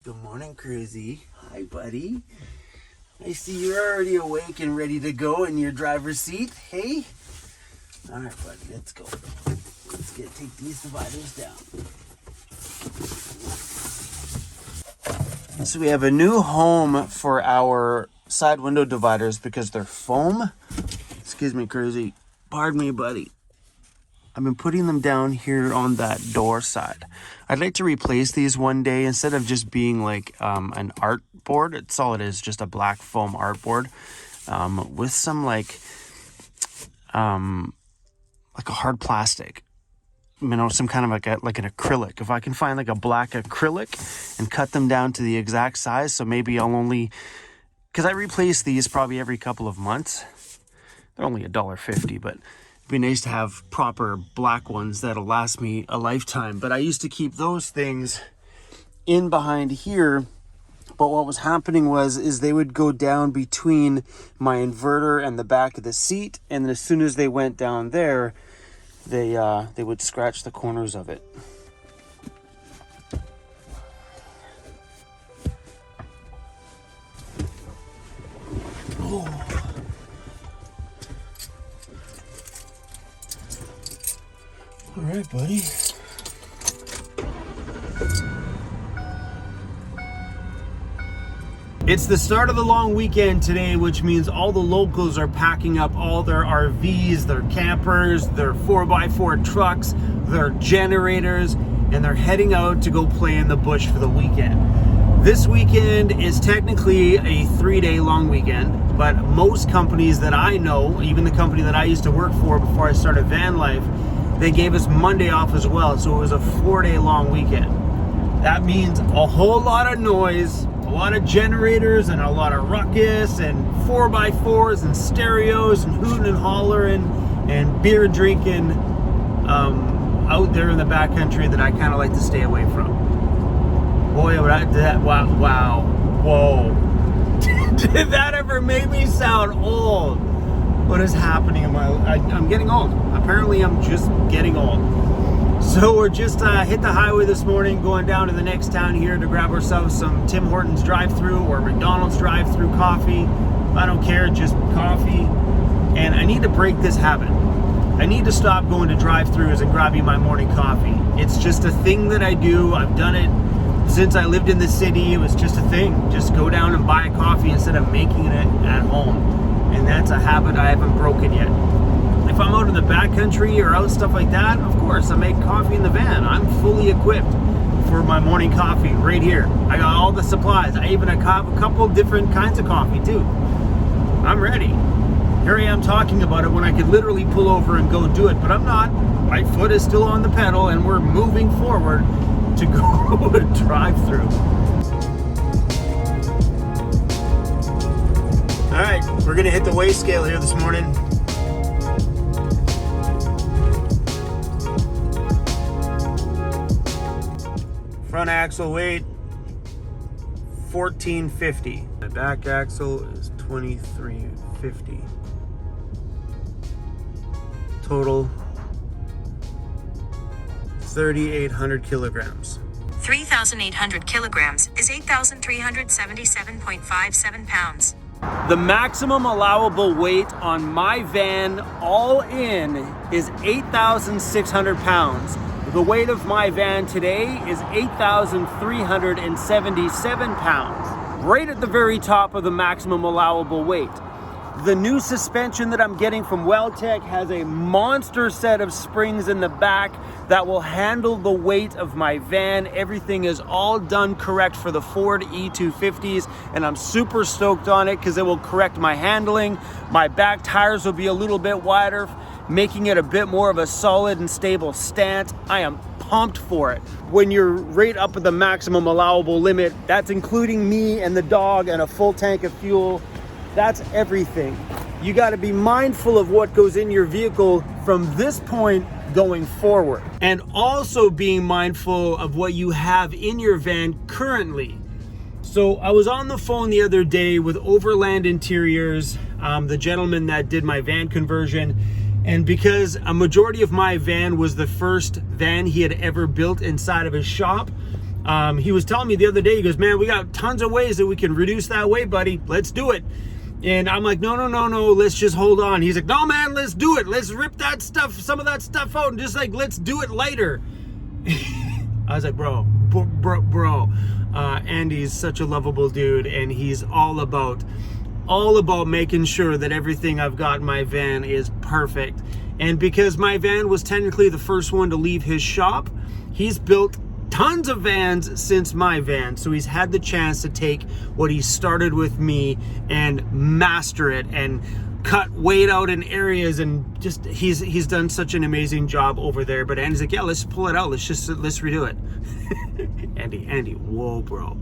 Good morning, Cruzy. Hi, buddy. I see you're already awake and ready to go in your driver's seat. Hey? All right, buddy, let's go. Let's take these dividers down. So we have a new home for our side window dividers because they're foam. Excuse me, Cruzy. Pardon me, buddy. I've been putting them down here on that door side. I'd like to replace these one day instead of just being like an art board. It's all it is, just a black foam art board with some like a hard plastic. You know, some kind of like an acrylic. If I can find like a black acrylic and cut them down to the exact size, so maybe I'll only, because I replace these probably every couple of months. They're only $1.50, but be nice to have proper black ones that'll last me a lifetime. But I used to keep those things in behind here, but what was happening is they would go down between my inverter and the back of the seat, and then as soon as they went down there, they would scratch the corners of it. Oh. All right, buddy. It's the start of the long weekend today, which means all the locals are packing up all their RVs, their campers, their 4x4 trucks, their generators, and they're heading out to go play in the bush for the weekend. This weekend is technically a 3-day long weekend, but most companies that I know, even the company that I used to work for before I started van life, they gave us Monday off as well, so it was a 4-day long weekend. That means a whole lot of noise, a lot of generators, and a lot of ruckus, and 4x4s, and stereos, and hooting and hollering, and beer drinking out there in the backcountry that I kind of like to stay away from. Boy, wow, whoa. Did that ever make me sound old? What is happening in I'm getting old. Apparently I'm just getting old. So we're just hit the highway this morning, going down to the next town here to grab ourselves some Tim Hortons drive-thru or McDonald's drive-thru coffee. I don't care, just coffee. And I need to break this habit. I need to stop going to drive-thrus and grabbing my morning coffee. It's just a thing that I do. I've done it since I lived in the city. It was just a thing. Just go down and buy a coffee instead of making it at home. And that's a habit I haven't broken yet. If I'm out in the backcountry or out stuff like that, of course, I make coffee in the van. I'm fully equipped for my morning coffee right here. I got all the supplies. I even have a couple different kinds of coffee too. I'm ready. Here I am talking about it when I could literally pull over and go do it, but I'm not. My foot is still on the pedal and we're moving forward to go drive through. All right, we're gonna hit the weigh scale here this morning. Front axle weight, 1450. My back axle is 2350. Total, 3,800 kilograms. 3,800 kilograms is 8,377.57 pounds. The maximum allowable weight on my van, all in, is 8,600 pounds. The weight of my van today is 8,377 pounds, right at the very top of the maximum allowable weight. The new suspension that I'm getting from Weldtech has a monster set of springs in the back that will handle the weight of my van. Everything is all done correct for the Ford E250s, and I'm super stoked on it because it will correct my handling. My back tires will be a little bit wider, making it a bit more of a solid and stable stance. I am pumped for it. When you're right up at the maximum allowable limit, that's including me and the dog and a full tank of fuel. That's everything. You got to be mindful of what goes in your vehicle from this point going forward, and also being mindful of what you have in your van currently. So I was on the phone the other day with Overland Interiors, the gentleman that did my van conversion, and because a majority of my van was the first van he had ever built inside of his shop, He was telling me the other day, he goes, man, we got tons of ways that we can reduce that weight, buddy. Let's do it. And I'm like, no, let's just hold on. He's like, no, man, let's do it. Let's rip that stuff, some of that stuff out, and just like, let's do it lighter. I was like, bro. Andy's such a lovable dude, and he's all about making sure that everything I've got in my van is perfect. And because my van was technically the first one to leave his shop, he's built tons of vans since my van, so he's had the chance to take what he started with me and master it and cut weight out in areas, and just he's done such an amazing job over there. But Andy's like, yeah, let's pull it out, let's redo it. Andy, whoa, bro.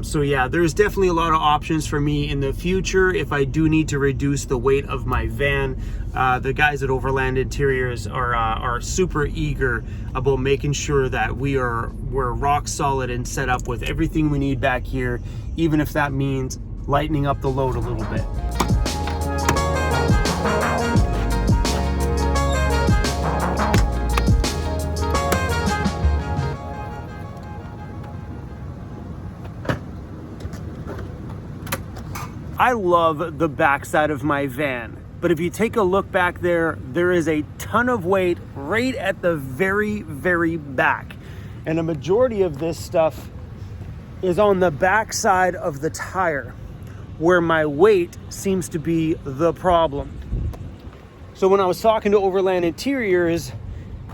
So yeah, there's definitely a lot of options for me in the future if I do need to reduce the weight of my van. The guys at Overland Interiors are super eager about making sure that we're rock solid and set up with everything we need back here, even if that means lightening up the load a little bit. I love the backside of my van, but if you take a look back there, there is a ton of weight right at the very, very back. And a majority of this stuff is on the backside of the tire, where my weight seems to be the problem. So when I was talking to Overland Interiors,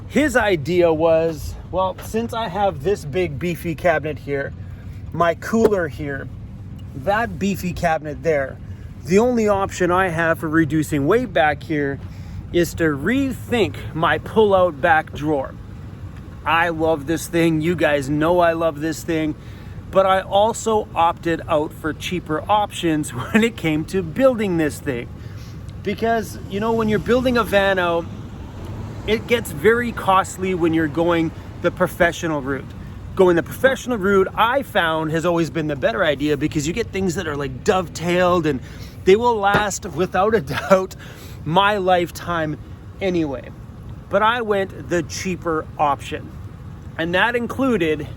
his idea was, well, since I have this big beefy cabinet here, my cooler here, that beefy cabinet there, the only option I have for reducing weight back here is to rethink my pull-out back drawer. I love this thing. You guys know I love this thing. But I also opted out for cheaper options when it came to building this thing. Because, you know, when you're building a van out, it gets very costly when you're going the professional route. Going the professional route, I found, has always been the better idea, because you get things that are like dovetailed and they will last, without a doubt, my lifetime anyway. But I went the cheaper option, and that included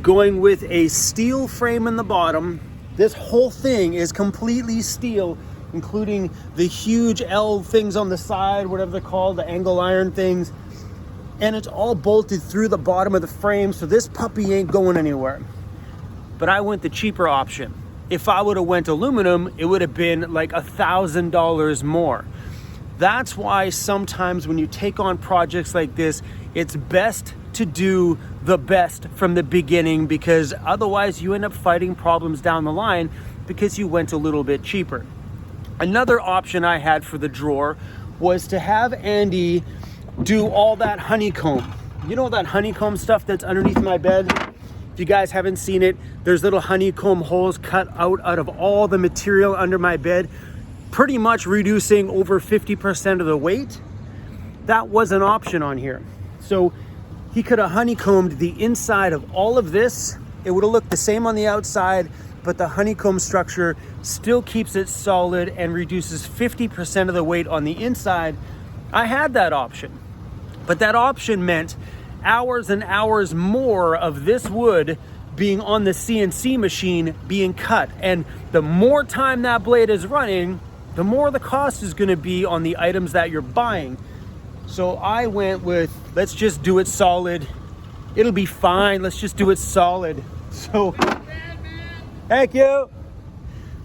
going with a steel frame in the bottom. This whole thing is completely steel, including the huge L things on the side, whatever they're called, the angle iron things. And it's all bolted through the bottom of the frame, so this puppy ain't going anywhere. But I went the cheaper option. If I would have went aluminum, it would have been like $1,000 more. That's why sometimes when you take on projects like this, it's best to do the best from the beginning, because otherwise you end up fighting problems down the line because you went a little bit cheaper. Another option I had for the drawer was to have Andy do all that honeycomb. You know that honeycomb stuff that's underneath my bed? If you guys haven't seen it, there's little honeycomb holes cut out of all the material under my bed, pretty much reducing over 50% of the weight. That was an option on here. So he could have honeycombed the inside of all of this. It would have looked the same on the outside, but the honeycomb structure still keeps it solid and reduces 50% of the weight on the inside. I had that option. But that option meant hours and hours more of this wood being on the CNC machine being cut. And the more time that blade is running, the more the cost is going to be on the items that you're buying. So I went with, let's just do it solid. It'll be fine. Let's just do it solid. So, thank you.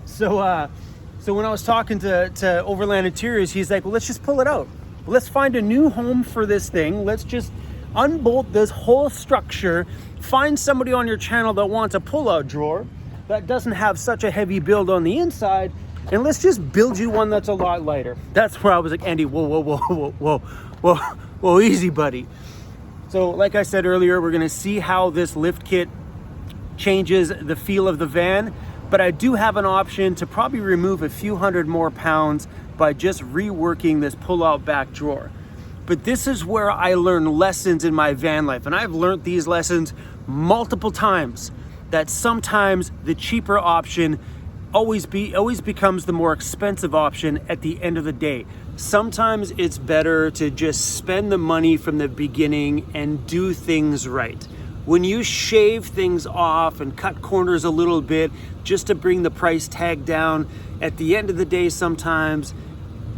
So when I was talking to Overland Interiors, he's like, well, let's just pull it out. Let's find a new home for this thing. Let's just unbolt this whole structure. Find somebody on your channel that wants a pull-out drawer that doesn't have such a heavy build on the inside, and let's just build you one that's a lot lighter. That's where I was like, Andy, whoa, easy, buddy. So like I said earlier, we're gonna see how this lift kit changes the feel of the van, but I do have an option to probably remove a few hundred more pounds by just reworking this pull-out back drawer. But this is where I learn lessons in my van life, and I've learned these lessons multiple times, that sometimes the cheaper option always becomes the more expensive option at the end of the day. Sometimes it's better to just spend the money from the beginning and do things right. when you shave things off and cut corners a little bit just to bring the price tag down, at the end of the day, sometimes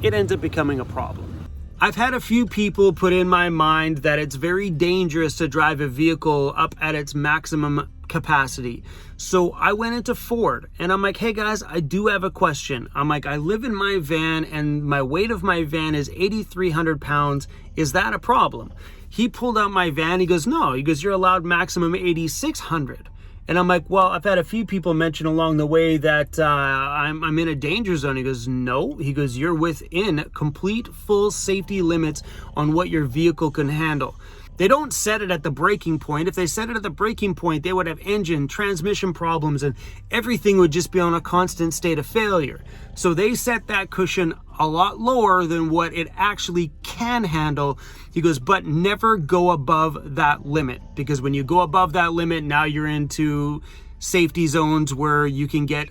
it ends up becoming a problem. I've had a few people put in my mind that it's very dangerous to drive a vehicle up at its maximum capacity. So I went into Ford and I'm like, hey guys, I do have a question. I'm like, I live in my van and my weight of my van is 8,300 pounds. Is that a problem? He pulled out my van. He goes, no. He goes, you're allowed maximum 8,600. And I'm like, well, I've had a few people mention along the way that I'm in a danger zone. He goes, no. He goes, you're within complete full safety limits on what your vehicle can handle. They don't set it at the breaking point. If they set it at the breaking point, they would have engine, transmission problems, and everything would just be on a constant state of failure. So they set that cushion a lot lower than what it actually can handle. He goes, but never go above that limit, because when you go above that limit, now you're into safety zones where you can get,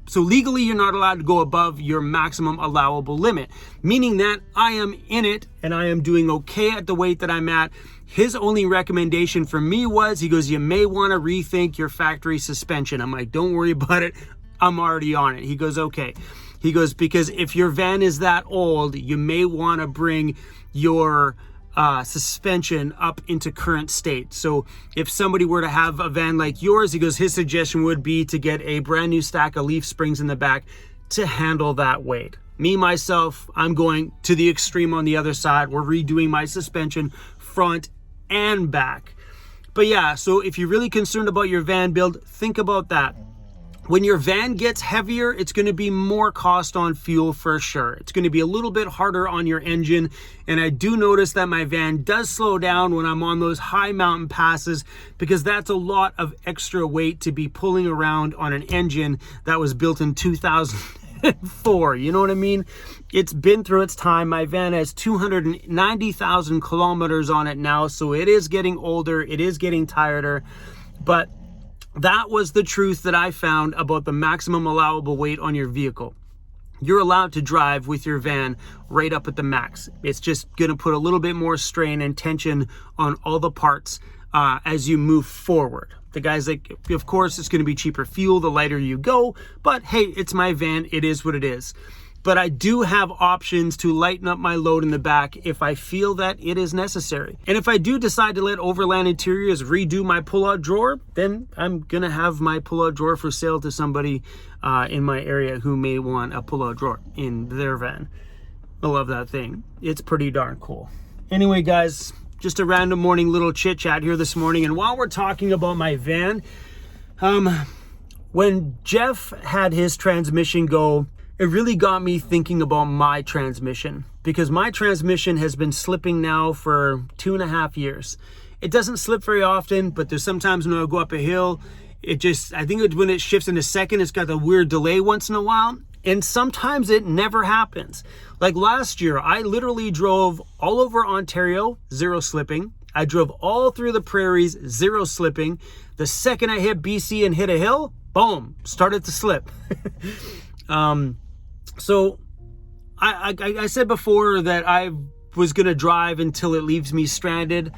So legally, you're not allowed to go above your maximum allowable limit, meaning that I am in it and I am doing okay at the weight that I'm at. His only recommendation for me was, he goes, you may want to rethink your factory suspension. I'm like, don't worry about it. I'm already on it. He goes, okay. He goes, because if your van is that old, you may want to bring your suspension up into current state. So if somebody were to have a van like yours, he goes, his suggestion would be to get a brand new stack of leaf springs in the back to handle that weight. Me, myself, I'm going to the extreme on the other side. We're redoing my suspension front and back. But yeah, so if you're really concerned about your van build, think about that. When your van gets heavier, it's going to be more cost on fuel for sure. It's going to be a little bit harder on your engine. And I do notice that my van does slow down when I'm on those high mountain passes, because that's a lot of extra weight to be pulling around on an engine that was built in 2004. You know what I mean? It's been through its time. My van has 290,000 kilometers on it now. So it is getting older. It is getting tireder. But that was the truth that I found about the maximum allowable weight on your vehicle. You're allowed to drive with your van right up at the max. It's just going to put a little bit more strain and tension on all the parts as you move forward. The guy's like, of course, it's going to be cheaper fuel the lighter you go, but hey, it's my van. It is what it is. But I do have options to lighten up my load in the back if I feel that it is necessary. And if I do decide to let Overland Interiors redo my pull-out drawer, then I'm going to have my pull-out drawer for sale to somebody in my area who may want a pull-out drawer in their van. I love that thing. It's pretty darn cool. Anyway, guys, just a random morning little chit-chat here this morning. And while we're talking about my van, when Jeff had his transmission go, it really got me thinking about my transmission, because my transmission has been slipping now for 2.5 years. It doesn't slip very often, but there's sometimes when I go up a hill, I think when it shifts into second, it's got a weird delay once in a while. And sometimes it never happens. Like last year, I literally drove all over Ontario, 0 slipping. I drove all through the prairies, 0 slipping. The second I hit BC and hit a hill, boom, started to slip. So I said before that I was going to drive until it leaves me stranded.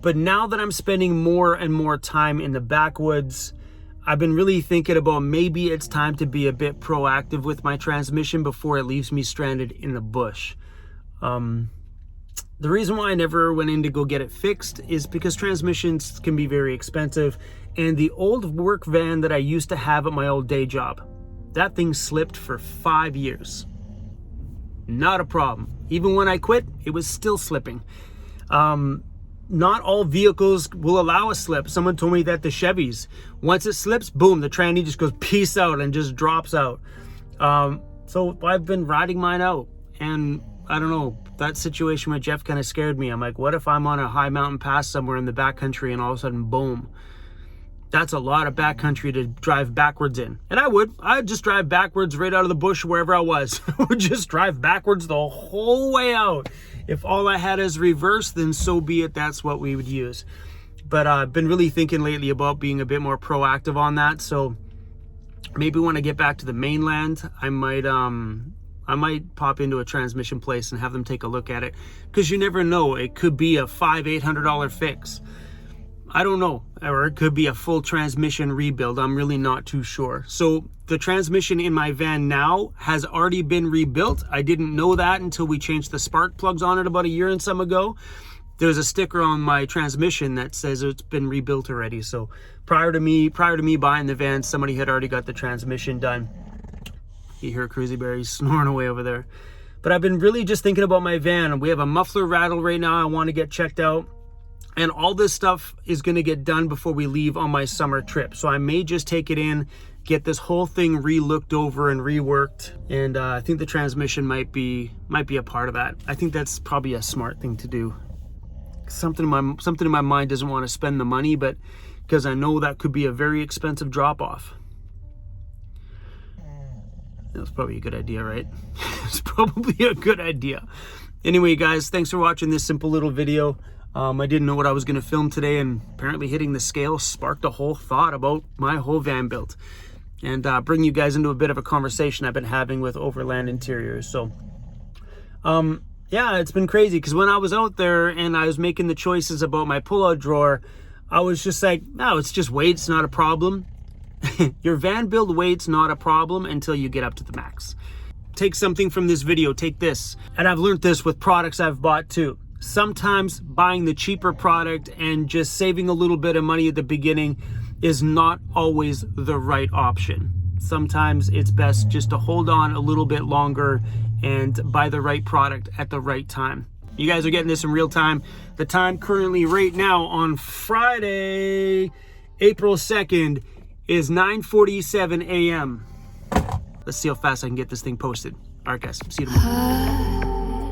But now that I'm spending more and more time in the backwoods, I've been really thinking about maybe it's time to be a bit proactive with my transmission before it leaves me stranded in the bush. The reason why I never went in to go get it fixed is because transmissions can be very expensive. And the old work van that I used to have at my old day job, that thing slipped for 5 years. Not a problem. Even when I quit, it was still slipping. Not all vehicles will allow a slip. Someone told me that the Chevys, once it slips, boom, the tranny just goes peace out and just drops out. So I've been riding mine out. And I don't know, that situation with Jeff kind of scared me. I'm like, what if I'm on a high mountain pass somewhere in the backcountry and all of a sudden, boom. That's a lot of backcountry to drive backwards in. And I'd just drive backwards right out of the bush wherever I was. I would just drive backwards the whole way out. If all I had is reverse, then so be it. That's what we would use. But I've been really thinking lately about being a bit more proactive on that. So maybe when I get back to the mainland, I might pop into a transmission place and have them take a look at it. Because you never know. It could be a $500-800 fix. I don't know, or it could be a full transmission rebuild. I'm really not too sure. So the transmission in my van now has already been rebuilt. I didn't know that until we changed the spark plugs on it about a year and some ago. There's a sticker on my transmission that says it's been rebuilt already. So prior to me buying the van, somebody had already got the transmission done. You hear Cruzy Berry snoring away over there. But I've been really just thinking about my van. We have a muffler rattle right now I want to get checked out. And all this stuff is going to get done before we leave on my summer trip. So I may just take it in, get this whole thing re-looked over and reworked. And I think the transmission might be a part of that. I think that's probably a smart thing to do. Something in my mind doesn't want to spend the money, but because I know that could be a very expensive drop-off. That's probably a good idea, right? It's probably a good idea. Anyway, guys, thanks for watching this simple little video. I didn't know what I was going to film today, and apparently hitting the scale sparked a whole thought about my whole van build, and bring you guys into a bit of a conversation I've been having with Overland Interiors. So, yeah, it's been crazy because when I was out there and I was making the choices about my pull-out drawer, I was just like, no, it's just weight's not a problem. Your van build weight's not a problem until you get up to the max. Take something from this video, take this. And I've learned this with products I've bought too. Sometimes buying the cheaper product and just saving a little bit of money at the beginning is not always the right option. Sometimes it's best just to hold on a little bit longer and buy the right product at the right time. You guys are getting this in real time. The time currently right now on Friday, April 2nd is 9:47 a.m. Let's see how fast I can get this thing posted. All right, guys, see you tomorrow.